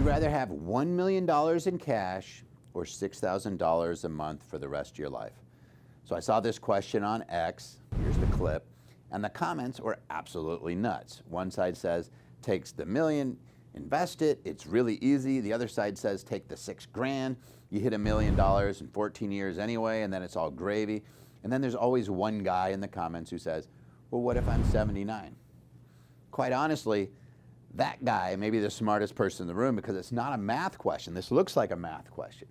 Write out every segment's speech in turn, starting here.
rather have $1 million in cash or $6,000 a month for the rest of your life? So I saw this question on X, here's the clip, and the comments were absolutely nuts. One side says, takes the million, invest it, it's really easy. The other side says, take the $6,000, you hit $1 million in 14 years anyway, and then it's all gravy. And then there's always one guy in the comments who says, well, what if I'm 79? Quite honestly, that guy may be the smartest person in the room because it's not a math question. This looks like a math question,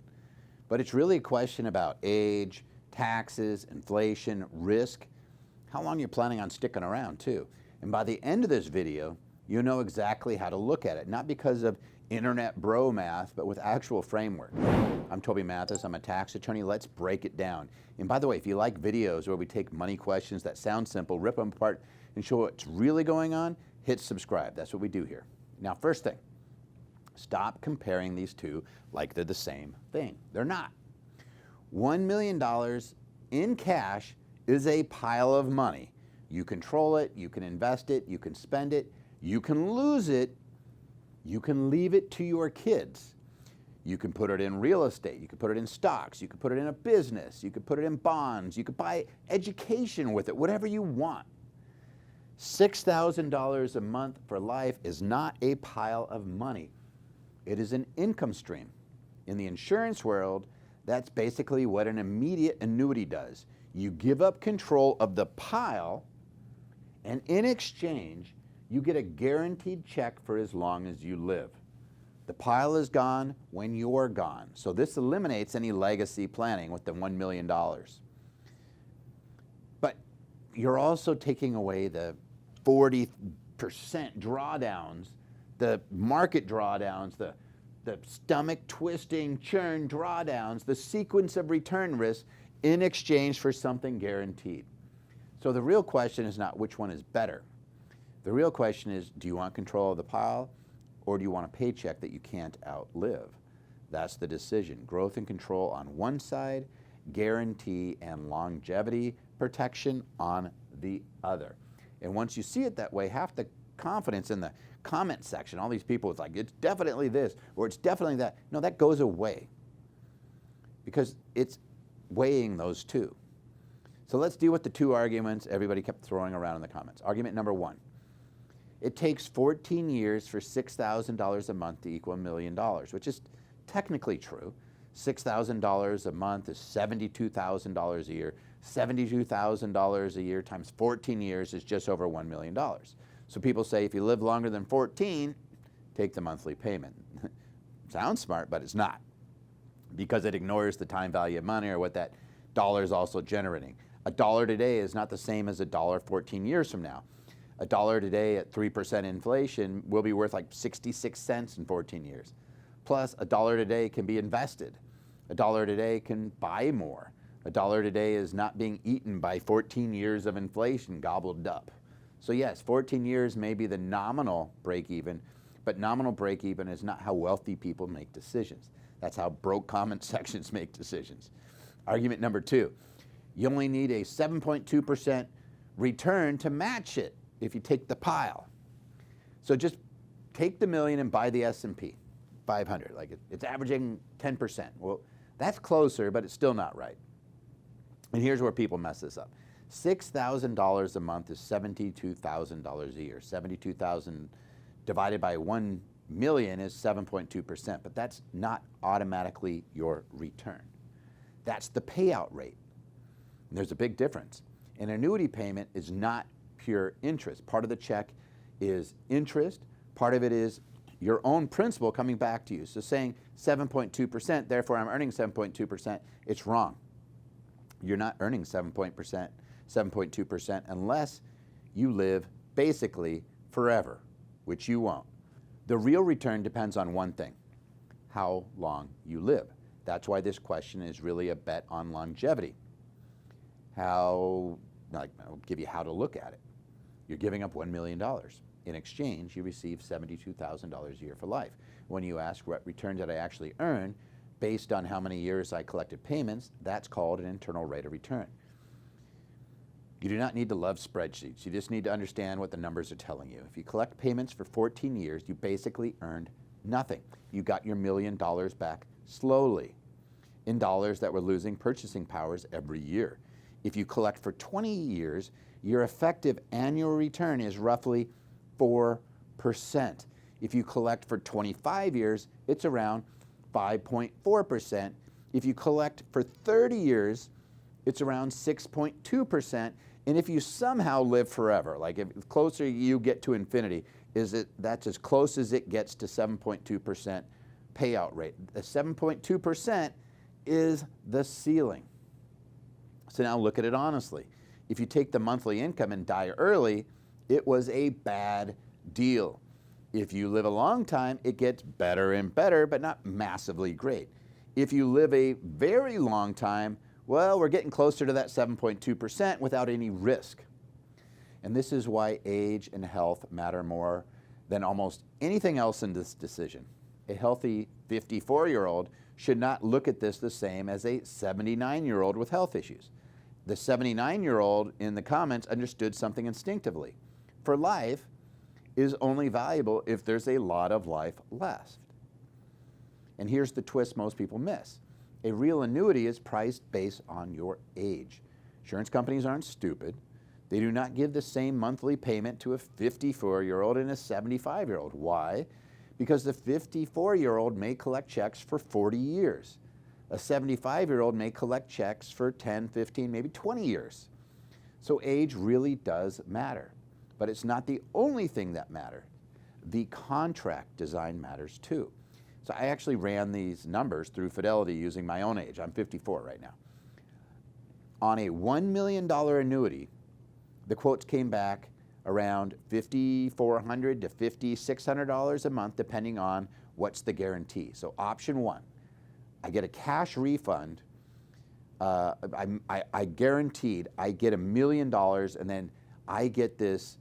but it's really a question about age, taxes, inflation, risk, how long you're planning on sticking around too. And by the end of this video, you know exactly how to look at it, not because of internet bro math, but with actual framework. I'm Toby Mathis, I'm a tax attorney. Let's break it down. And by the way, if you like videos where we take money questions that sound simple, rip them apart, and show what's really going on, hit subscribe. That's what we do here. Now, first thing, stop comparing these two like they're the same thing. They're not. $1 million in cash is a pile of money. You control it, you can invest it, you can spend it, you can lose it, you can leave it to your kids. You can put it in real estate, you can put it in stocks, you can put it in a business, you can put it in bonds, you could buy education with it, whatever you want. $6,000 a month for life is not a pile of money. It is an income stream. In the insurance world, that's basically what an immediate annuity does. You give up control of the pile, and in exchange, you get a guaranteed check for as long as you live. The pile is gone when you're gone. So this eliminates any legacy planning with the $1 million. But you're also taking away the 40% drawdowns, the market drawdowns, the stomach twisting churn drawdowns, the sequence of return risk in exchange for something guaranteed. So the real question is not which one is better. The real question is, do you want control of the pile or do you want a paycheck that you can't outlive? That's the decision. Growth and control on one side, guarantee and longevity protection on the other. And once you see it that way, half the confidence in the comment section, all these people, it's like, it's definitely this, or it's definitely that. No, that goes away because it's weighing those two. So let's deal with the two arguments everybody kept throwing around in the comments. Argument number one, it takes 14 years for $6,000 a month to equal $1 million, which is technically true. $6,000 a month is $72,000 a year. $72,000 a year times 14 years is just over $1 million. So people say if you live longer than 14, take the monthly payment. Sounds smart, but it's not, because it ignores the time value of money or what that dollar is also generating. A dollar today is not the same as a dollar 14 years from now. A dollar today at 3% inflation will be worth like 66 cents in 14 years. Plus, a dollar today can be invested. A dollar today can buy more. A dollar today is not being eaten by 14 years of inflation gobbled up. So yes, 14 years may be the nominal break-even, but nominal break-even is not how wealthy people make decisions. That's how broke comment sections make decisions. Argument number two, you only need a 7.2% return to match it if you take the pile. So just take the million and buy the S&P 500. Like it's averaging 10%. Well, that's closer, but it's still not right. And here's where people mess this up. $6,000 a month is $72,000 a year. 72,000 divided by 1 million is 7.2%, but that's not automatically your return. That's the payout rate. And there's a big difference. An annuity payment is not pure interest. Part of the check is interest. Part of it is your own principal coming back to you. So saying 7.2%, therefore I'm earning 7.2%, it's wrong. You're not earning 7.2% unless you live basically forever, which you won't. The real return depends on one thing, how long you live. That's why this question is really a bet on longevity. I'll give you how to look at it. You're giving up $1 million. In exchange, you receive $72,000 a year for life. When you ask what return did I actually earn, based on how many years I collected payments, that's called an internal rate of return. You do not need to love spreadsheets. You just need to understand what the numbers are telling you. If you collect payments for 14 years, you basically earned Nothing. You got your $1 million back slowly in dollars that were losing purchasing powers every year. If you collect for 20 years, your effective annual return is roughly 4%. If you collect for 25 years, it's around 5.4%. If you collect for 30 years, it's around 6.2%. And if you somehow live forever, like if the closer you get to infinity, that's as close as it gets to 7.2% payout rate. The 7.2% is the ceiling. So now look at it honestly. If you take the monthly income and die early, it was a bad deal. If you live a long time, it gets better and better, but not massively great. If you live a very long time, well, we're getting closer to that 7.2% without any risk. And this is why age and health matter more than almost anything else in this decision. A healthy 54-year-old should not look at this the same as a 79-year-old with health issues. The 79-year-old in the comments understood something instinctively. For life is only valuable if there's a lot of life left. And here's the twist most people miss. A real annuity is priced based on your age. Insurance companies aren't stupid. They do not give the same monthly payment to a 54-year-old and a 75-year-old. Why? Because the 54-year-old may collect checks for 40 years. A 75-year-old may collect checks for 10, 15, maybe 20 years. So age really does matter. But it's not the only thing that matters. The contract design matters too. So I actually ran these numbers through Fidelity using my own age. I'm 54 right now. On a $1 million annuity, the quotes came back around $5,400 to $5,600 a month, depending on what's the guarantee. So option one, I get a cash refund. I guaranteed I get $1 million, and then I get this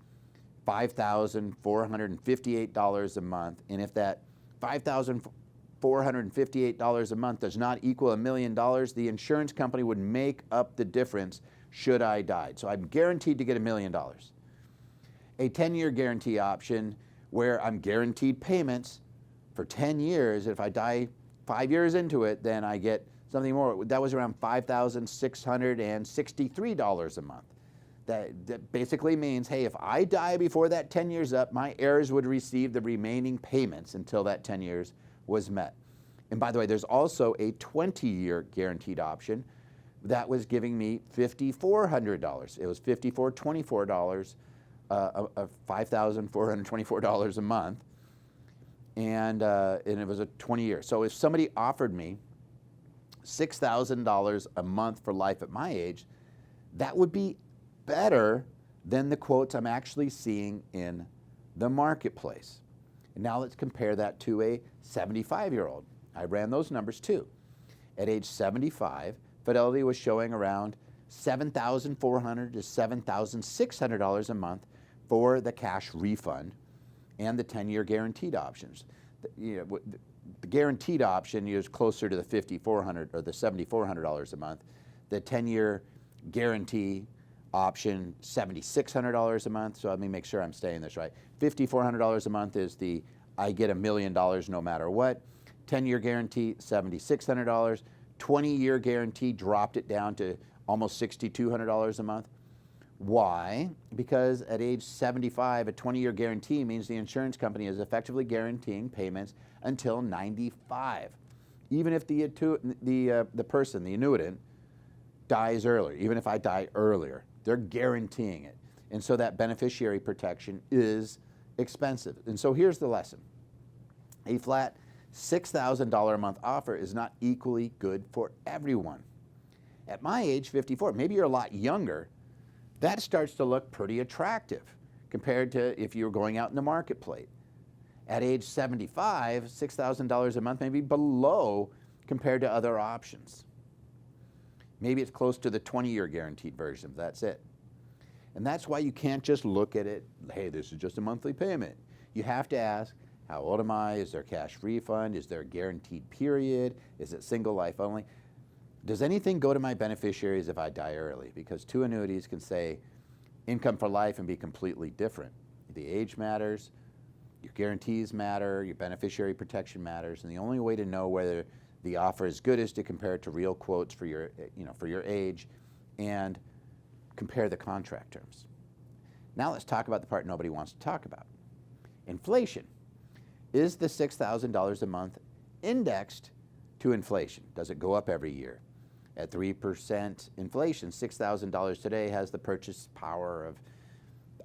$5,458 a month. And if that $5,458 a month does not equal $1 million, the insurance company would make up the difference should I die. So I'm guaranteed to get $1 million. A 10-year guarantee option where I'm guaranteed payments for 10 years. If I die 5 years into it, then I get something more. That was around $5,663 a month. That basically means, hey, if I die before that 10 years up, my heirs would receive the remaining payments until that 10 years was met. And by the way, there's also a 20-year guaranteed option that was giving me $5,400. It was $5,424, $5,424 a month, and it was a 20 years. So if somebody offered me $6,000 a month for life at my age, that would be better than the quotes I'm actually seeing in the marketplace. And now let's compare that to a 75-year-old. I ran those numbers too. At age 75, Fidelity was showing around $7,400 to $7,600 a month for the cash refund and the 10-year guaranteed options. The guaranteed option is closer to the $5,400 or the $7,400 a month. The 10-year guarantee option, $7,600 a month. So let me make sure I'm saying this right. $5,400 a month is the I get $1 million no matter what. 10-year guarantee, $7,600. 20-year guarantee dropped it down to almost $6,200 a month. Why? Because at age 75, a 20-year guarantee means the insurance company is effectively guaranteeing payments until 95. Even if the person, the annuitant, dies earlier, even if I die earlier, they're guaranteeing it. And so that beneficiary protection is expensive. And so here's the lesson. A flat $6,000 a month offer is not equally good for everyone. At my age, 54, maybe you're a lot younger, that starts to look pretty attractive compared to if you were going out in the marketplace. At age 75, $6,000 a month may be below compared to other options. Maybe it's close to the 20-year guaranteed version, that's it. And that's why you can't just look at it, hey, this is just a monthly payment. You have to ask, how old am I? Is there cash refund? Is there a guaranteed period? Is it single life only? Does anything go to my beneficiaries if I die early? Because two annuities can say income for life and be completely different. The age matters, Your guarantees matter, your beneficiary protection matters, and the only way to know whether the offer is good is to compare it to real quotes for your, for your age, and compare the contract terms. Now let's talk about the part nobody wants to talk about. Inflation. Is the $6,000 a month indexed to inflation? Does it go up every year? At 3% inflation, $6,000 today has the purchase power of,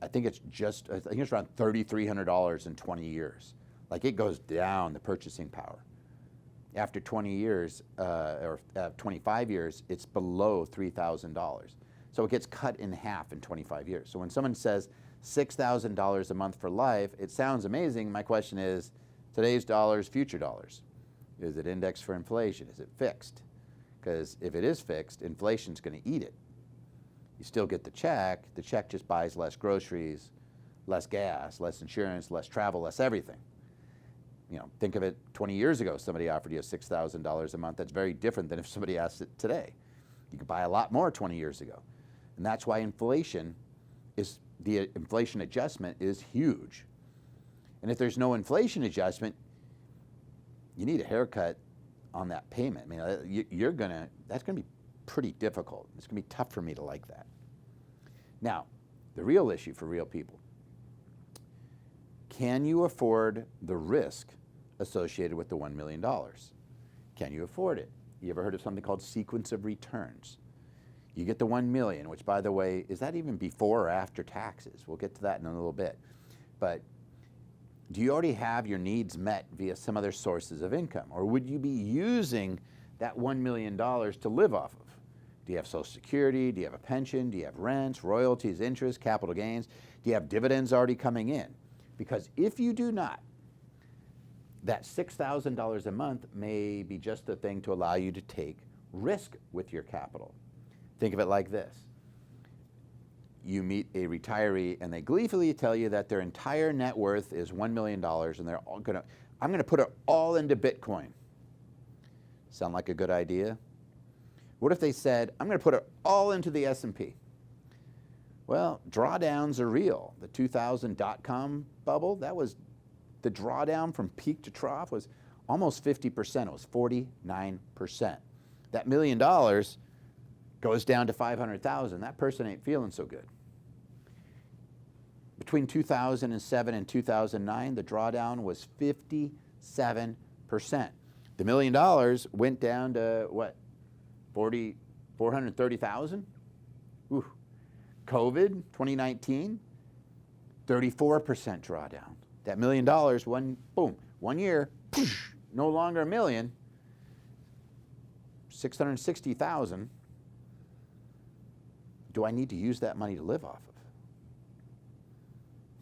I think it's around $3,300 in 20 years. Like, it goes down, the purchasing power. After 20 years, or 25 years, it's below $3,000. So it gets cut in half in 25 years. So when someone says $6,000 a month for life, it sounds amazing. My question is, today's dollars, future dollars. Is it indexed for inflation? Is it fixed? Because if it is fixed, inflation's going to eat it. You still get the check just buys less groceries, less gas, less insurance, less travel, less everything. Think of it 20 years ago, somebody offered you $6,000 a month. That's very different than if somebody asked it today. You could buy a lot more 20 years ago. And that's why the inflation adjustment is huge. And if there's no inflation adjustment, you need a haircut on that payment. I mean, that's gonna be pretty difficult. It's gonna be tough for me to like that. Now, the real issue for real people. Can you afford the risk associated with the $1 million? Can you afford it? You ever heard of something called sequence of returns? You get the $1 million, which, by the way, is that even before or after taxes? We'll get to that in a little bit. But do you already have your needs met via some other sources of income? Or would you be using that $1 million to live off of? Do you have Social Security? Do you have a pension? Do you have rents, royalties, interest, capital gains? Do you have dividends already coming in? Because if you do not, that $6,000 a month may be just the thing to allow you to take risk with your capital. Think of it like this. You meet a retiree and they gleefully tell you that their entire net worth is $1 million and I'm going to put it all into Bitcoin. Sound like a good idea? What if they said, I'm going to put it all into the S&P? Well, drawdowns are real. The 2000 dot-com bubble, that was the drawdown from peak to trough was almost 50%. It was 49%. That $1 million goes down to 500,000. That person ain't feeling so good. Between 2007 and 2009, the drawdown was 57%. The $1 million went down to what? 430,000? Ooh. COVID, 2019, 34% drawdown. That $1 million, one year, no longer $1 million, 660,000. Do I need to use that money to live off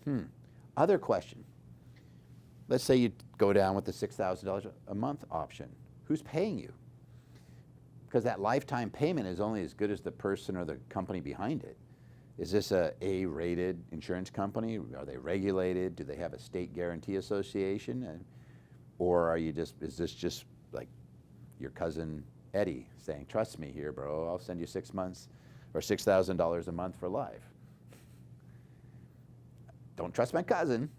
of? Other question. Let's say you go down with the $6,000 a month option. Who's paying you? Because that lifetime payment is only as good as the person or the company behind it. Is this a A-rated insurance company? Are they regulated? Do they have a state guarantee association? Or is this just like your cousin Eddie saying, trust me here, bro, I'll send you 6 months or $6,000 a month for life? Don't trust my cousin.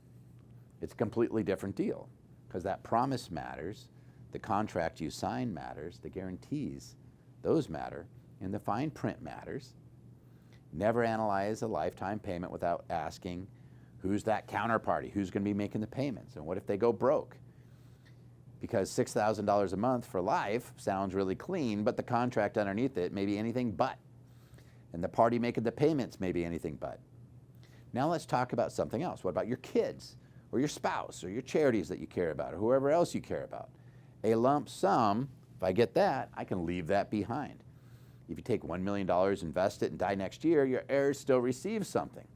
It's a completely different deal because that promise matters, the contract you sign matters, the guarantees, those matter, and the fine print matters. Never analyze a lifetime payment without asking who's that counterparty, who's going to be making the payments, and what if they go broke? Because $6,000 a month for life sounds really clean, but the contract underneath it may be anything but. And the party making the payments may be anything but. Now let's talk about something else. What about your kids, or your spouse, or your charities that you care about, or whoever else you care about? A lump sum, if I get that, I can leave that behind. If you take $1 million, invest it, and die next year, your heirs still receive something.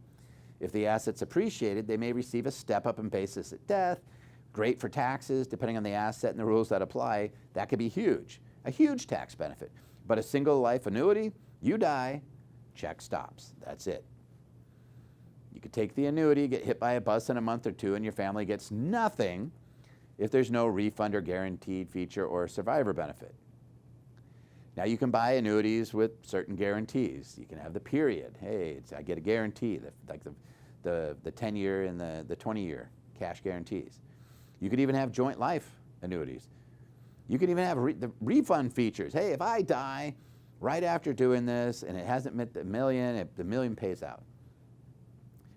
If the asset's appreciated, they may receive a step-up in basis at death. Great for taxes, depending on the asset and the rules that apply. That could be huge, a huge tax benefit. But a single life annuity, you die, check stops. That's it. You could take the annuity, get hit by a bus in a month or two, and your family gets nothing if there's no refund or guaranteed feature or survivor benefit. Now you can buy annuities with certain guarantees. You can have the period. Hey, I get a guarantee, like the 10-year and the 20-year cash guarantees. You could even have joint life annuities. You could even have the refund features. Hey, if I die right after doing this and it hasn't met the million, the million pays out.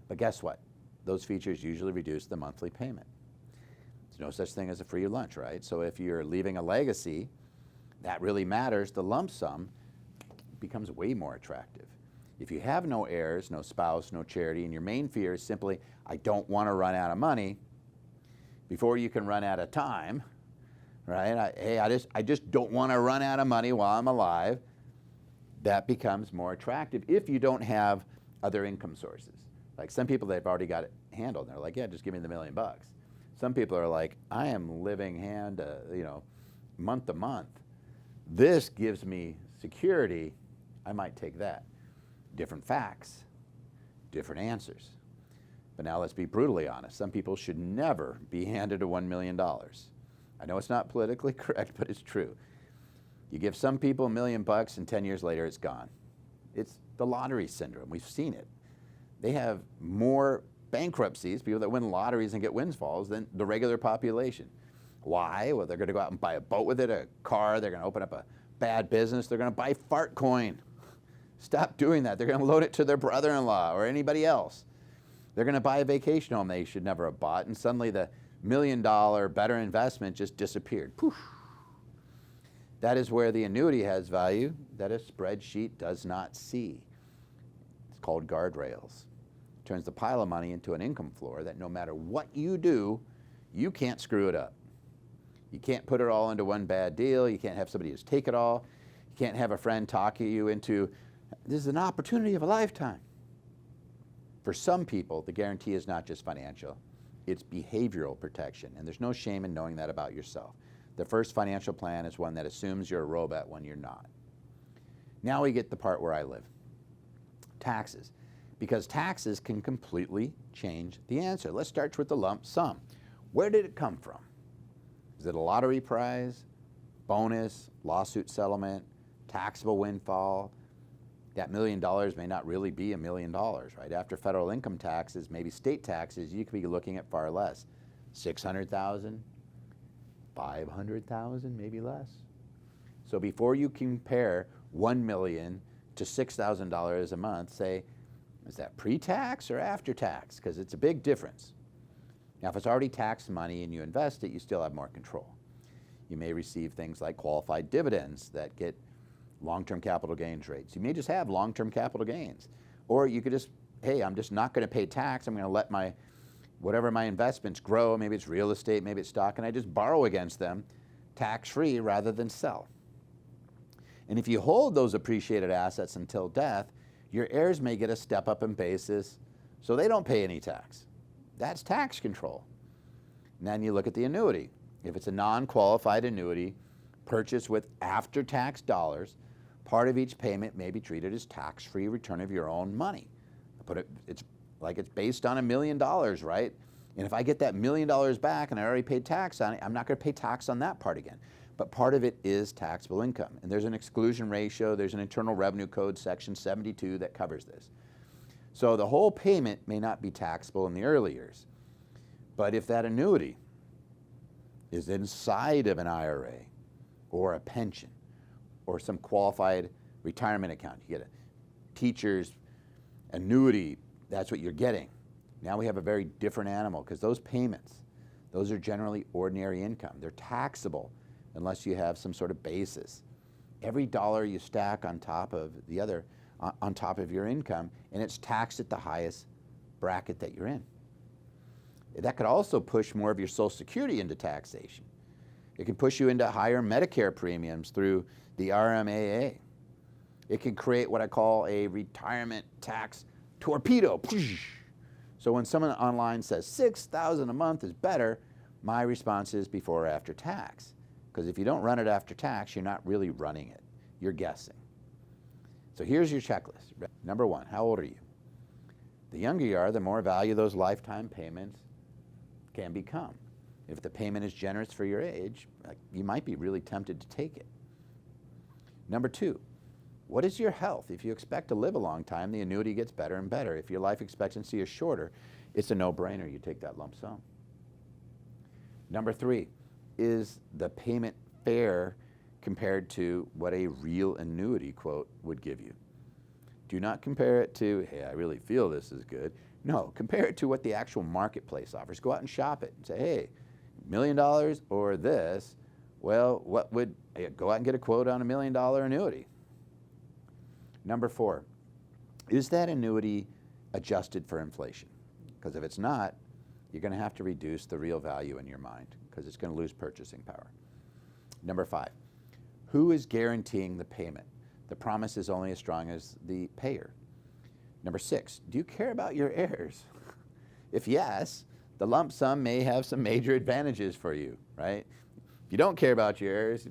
But guess what? Those features usually reduce the monthly payment. There's no such thing as a free lunch, right? So if you're leaving a legacy, that really matters. The lump sum becomes way more attractive. If you have no heirs, no spouse, no charity, and your main fear is simply, I don't want to run out of money, before you can run out of time, right? I just don't want to run out of money while I'm alive. That becomes more attractive if you don't have other income sources. Like some people, they've already got it handled. They're like, yeah, just give me the $1 million. Some people are like, I am living hand, month to month. This gives me security. I might take that. Different facts, different answers. But now let's be brutally honest. Some people should never be handed a $1 million. I know it's not politically correct, but it's true. You give some people $1 million and 10 years later it's gone. It's the lottery syndrome. We've seen it. They have more bankruptcies, people that win lotteries and get windfalls, than the regular population. Why? Well, they're going to go out and buy a boat with it, a car. They're going to open up a bad business. They're going to buy fart coin. Stop doing that. They're going to loan it to their brother-in-law or anybody else. They're going to buy a vacation home they should never have bought, and suddenly the $1 million better investment just disappeared. Poof. That is where the annuity has value that a spreadsheet does not see. It's called guardrails. It turns the pile of money into an income floor that no matter what you do, you can't screw it up. You can't put it all into one bad deal. You can't have somebody just take it all. You can't have a friend talking you into, this is an opportunity of a lifetime. For some people, the guarantee is not just financial, it's behavioral protection, and there's no shame in knowing that about yourself. The first financial plan is one that assumes you're a robot when you're not. Now we get the part where I live. Taxes. Because taxes can completely change the answer. Let's start with the lump sum. Where did it come from? Is it a lottery prize, bonus, lawsuit settlement, taxable windfall? That $1 million may not really be $1 million, right? After federal income taxes, maybe state taxes, you could be looking at far less. 600,000, 500,000, maybe less. So before you compare $1 million to $6,000 a month, say, is that pre-tax or after tax? Because it's a big difference. Now, if it's already taxed money and you invest it, you still have more control. You may receive things like qualified dividends that get long-term capital gains rates. You may just have long-term capital gains. Or you could just, hey, I'm just not going to pay tax. I'm going to let whatever my investments grow. Maybe it's real estate, maybe it's stock, and I just borrow against them tax-free rather than sell. And if you hold those appreciated assets until death, your heirs may get a step up in basis so they don't pay any tax. That's tax control. And then you look at the annuity. If it's a non-qualified annuity purchased with after-tax dollars, part of each payment may be treated as tax-free return of your own money. It's like it's based on $1 million, right? And if I get that $1 million back and I already paid tax on it, I'm not going to pay tax on that part again. But part of it is taxable income. And there's an exclusion ratio. There's an Internal Revenue Code, Section 72, that covers this. So the whole payment may not be taxable in the early years. But if that annuity is inside of an IRA or a pension or some qualified retirement account, you get a teacher's annuity, that's what you're getting. Now we have a very different animal because those payments, those are generally ordinary income. They're taxable unless you have some sort of basis. Every dollar you stack on top of the other, on top of your income, and it's taxed at the highest bracket that you're in. That could also push more of your Social Security into taxation. It can push you into higher Medicare premiums through the RMAA. It can create what I call a retirement tax torpedo. So when someone online says $6,000 a month is better, my response is before or after tax. Because if you don't run it after tax, you're not really running it. You're guessing. So here's your checklist. Number one, how old are you? The younger you are, the more value those lifetime payments can become. If the payment is generous for your age, you might be really tempted to take it. Number two, what is your health? If you expect to live a long time, the annuity gets better and better. If your life expectancy is shorter, it's a no-brainer. You take that lump sum. Number 3, is the payment fair compared to what a real annuity quote would give you? Do not compare it to, hey, I really feel this is good. No, compare it to what the actual marketplace offers. Go out and shop it and say, hey, $1 million or this, well, what would, go out and get a quote on $1 million annuity. Number 4, is that annuity adjusted for inflation? Because if it's not, you're going to have to reduce the real value in your mind because it's going to lose purchasing power. Number 5, who is guaranteeing the payment? The promise is only as strong as the payer. Number 6, do you care about your heirs? If yes, the lump sum may have some major advantages for you, right? If you don't care about your heirs,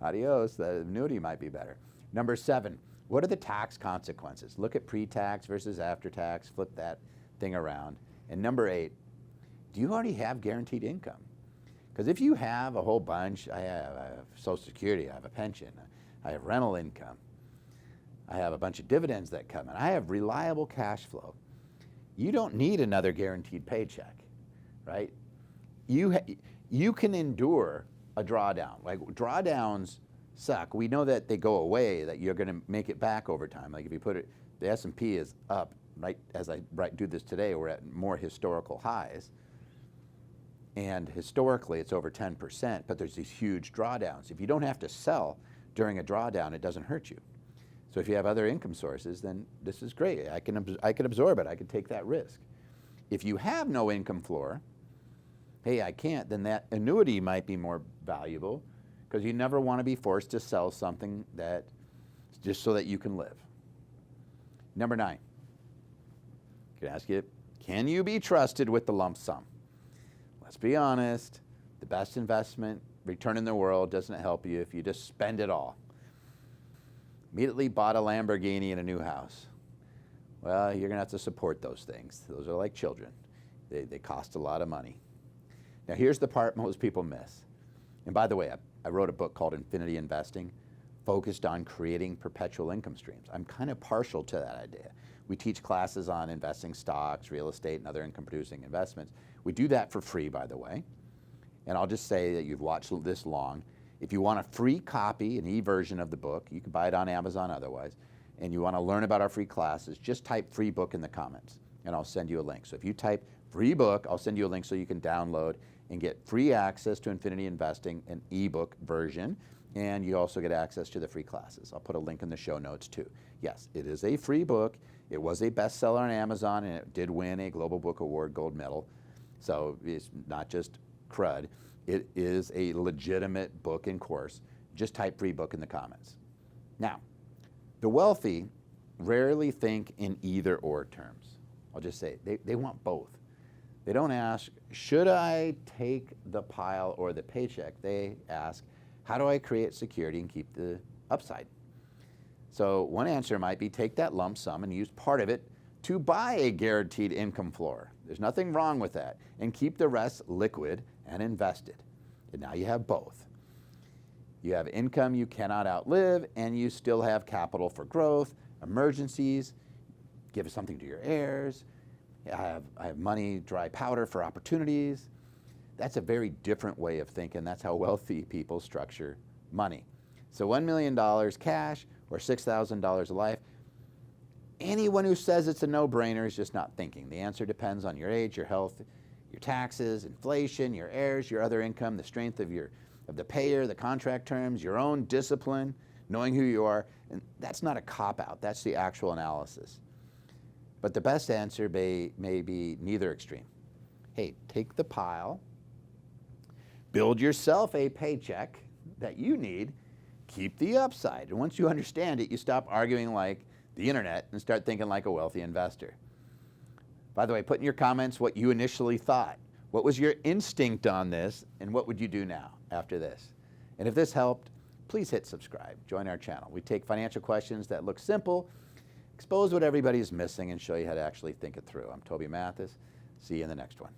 adios, the annuity might be better. Number 7, what are the tax consequences? Look at pre-tax versus after-tax, flip that thing around. And number 8, do you already have guaranteed income? Because if you have a whole bunch, I have Social Security, I have a pension, I have rental income, I have a bunch of dividends that come in, I have reliable cash flow. You don't need another guaranteed paycheck, right? You can endure a drawdown. Like drawdowns suck. We know that they go away, that you're going to make it back over time. Like if you put it, the S&P is up, right as I do this today, we're at more historical highs. And historically it's over 10%, but there's these huge drawdowns. If you don't have to sell during a drawdown, it doesn't hurt you. So if you have other income sources, then this is great. I can absorb it. I can take that risk. If you have no income floor, hey, I can't, then that annuity might be more valuable because you never want to be forced to sell something that just so that you can live. Number 9, I can ask you, can you be trusted with the lump sum? Let's be honest, the best investment return in the world doesn't help you if you just spend it all. Immediately bought a Lamborghini and a new house. Well, you're going to have to support those things. Those are like children. They cost a lot of money. Now here's the part most people miss. And by the way, I wrote a book called Infinity Investing, focused on creating perpetual income streams. I'm kind of partial to that idea. We teach classes on investing stocks, real estate, and other income producing investments. We do that for free, by the way. And I'll just say that you've watched this long. If you want a free copy, an e-version of the book, you can buy it on Amazon otherwise, and you want to learn about our free classes, just type free book in the comments, and I'll send you a link. So if you type free book, I'll send you a link so you can download and get free access to Infinity Investing, an ebook version, and you also get access to the free classes. I'll put a link in the show notes too. Yes, it is a free book. It was a bestseller on Amazon, and it did win a Global Book Award gold medal. So it's not just crud. It is a legitimate book and course. Just type free book in the comments. Now, the wealthy rarely think in either or terms. I'll just say they want both. They don't ask, should I take the pile or the paycheck? They ask, how do I create security and keep the upside? So one answer might be take that lump sum and use part of it to buy a guaranteed income floor. There's nothing wrong with that. And keep the rest liquid and invested. And now you have both. You have income you cannot outlive, and you still have capital for growth, emergencies, give something to your heirs. I have money, dry powder for opportunities. That's a very different way of thinking. That's how wealthy people structure money. So $1 million cash or $6,000 a life, anyone who says it's a no-brainer is just not thinking. The answer depends on your age, your health, your taxes, inflation, your heirs, your other income, the strength of the payer, the contract terms, your own discipline, knowing who you are. And that's not a cop-out. That's the actual analysis. But the best answer may be neither extreme. Hey, take the pile, build yourself a paycheck that you need, keep the upside. And once you understand it, you stop arguing like the internet and start thinking like a wealthy investor. By the way, put in your comments what you initially thought. What was your instinct on this, and what would you do now after this? And if this helped, please hit subscribe. Join our channel. We take financial questions that look simple, expose what everybody's missing, and show you how to actually think it through. I'm Toby Mathis. See you in the next one.